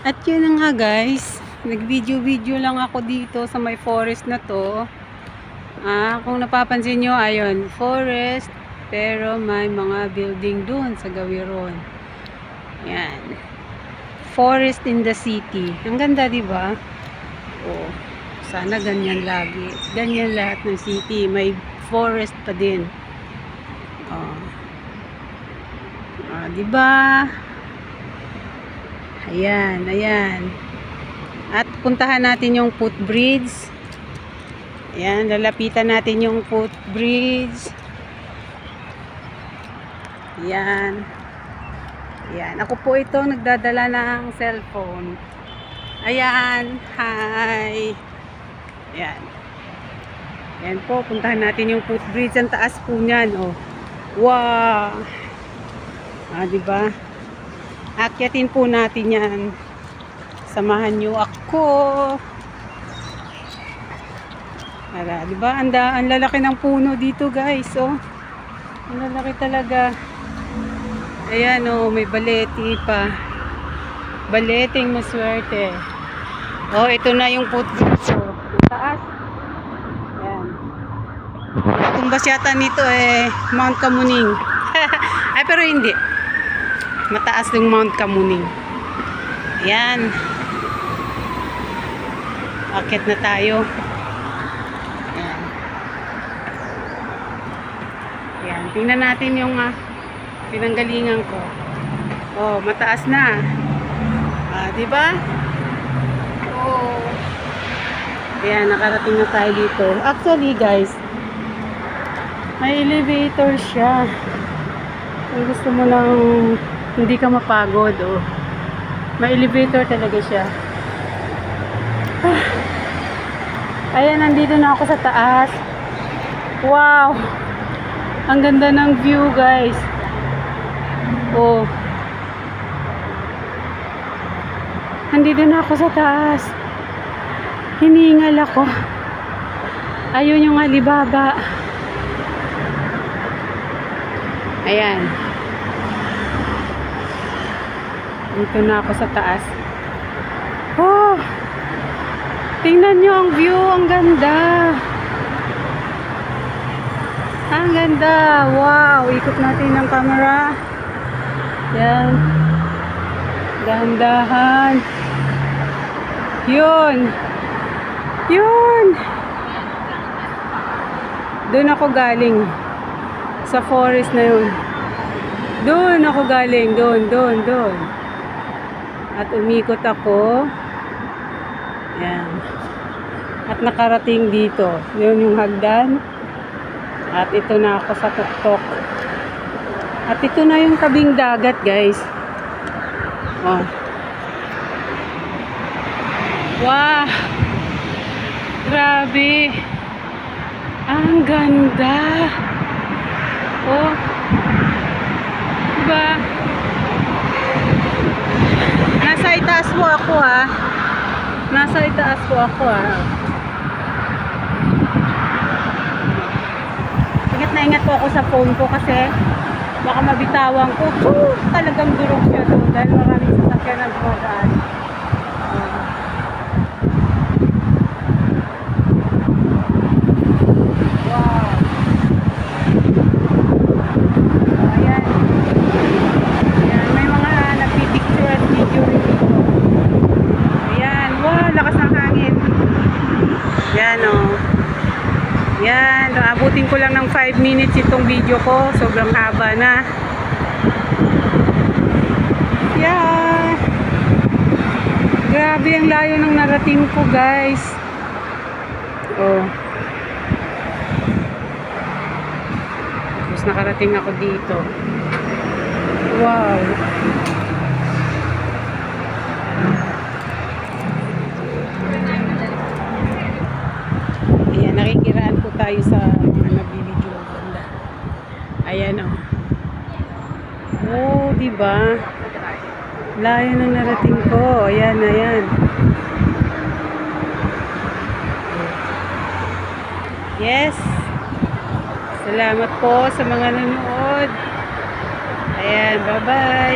At yun na nga guys, nag-video-video lang ako dito sa may forest na to. Kung napapansin nyo, ayun, forest, pero may mga building dun sa Gawiron. Yan. Forest in the city. Ang ganda, di ba? Oh, sana ganyan lagi. Ganyan lahat ng city. May forest pa din. Oh. Di ba? Ayan, ayan. At puntahan natin yung footbridge. Ayan, lalapitan natin yung footbridge. Ayan. Ayan, ako po ito nagdadala ng cellphone. Ayan, hi. Ayan. Ayan po, puntahan natin yung footbridge. Ang taas po niyan, oh. Wow. Diba? Akyatin po natin yan. Samahan nyo ako. Para, diba? Ang lalaki ng puno dito, guys. Oh. Ang lalaki talaga. Ayan, oh. May baleti pa. Baleting maswerte. Oh, ito na yung footbridge. Oh. Taas. Ayan. Tumbas yata nito Mount Kamuning. Ay, pero hindi. Mataas yung Mount Kamuning. Ayan. Akit na tayo. Ayan. Ayan. Tingnan natin yung pinanggalingan ko. Oh, mataas na. Diba? Oh. Ayan, nakarating na tayo dito. Actually, guys, may elevator siya. Kung gusto mo lang hindi ka mapagod, oh. May elevator talaga siya. Ayan, nandito na ako sa taas. Wow! Ang ganda ng view, guys. Oh. Nandito na ako sa taas. Hiningal ako. Ayun yung Alibaba. Ayan. Dito na ako sa taas. Oh! Tingnan nyo ang view. Ang ganda. Ang ganda. Wow! Ikot natin ang camera. Yan. Dahan-dahan. Yun. Yun. Doon ako galing. Sa forest na yun. Doon ako galing. Doon. At umikot ako. Yan. At nakarating dito. Yun yung hagdan. At ito na ako sa tuktok. At ito na yung tabing dagat, guys. Oh. Wow! Grabe! Ang ganda! Oh! Diba? Nasa itaas po ako, ha? Nasa itaas po ako, ha? Ingat na ingat po ako sa phone ko kasi baka mabitawan ko. Talagang durog siya doon dahil maraming sasakyan ang dumadaan. Wow. Ayan. Ayan, may mga nagpipicture at video dito. Ayan, wow, lakas ng hangin. Ayan, oh. Ayan, abutin ko lang ng 5 minutes itong video ko. Sobrang haba na. Yeah. Grabe ang layo ng narating ko, guys. Oh. Tapos nakarating ako dito. Wow. Ayan, nakikiraan po tayo sa mga nagbibideo ng banda. Ayan, oh. Oh, diba? Layo ng narating ko. Ayan, ayan. Yes. Salamat po sa mga nanonood. Ayan, bye-bye.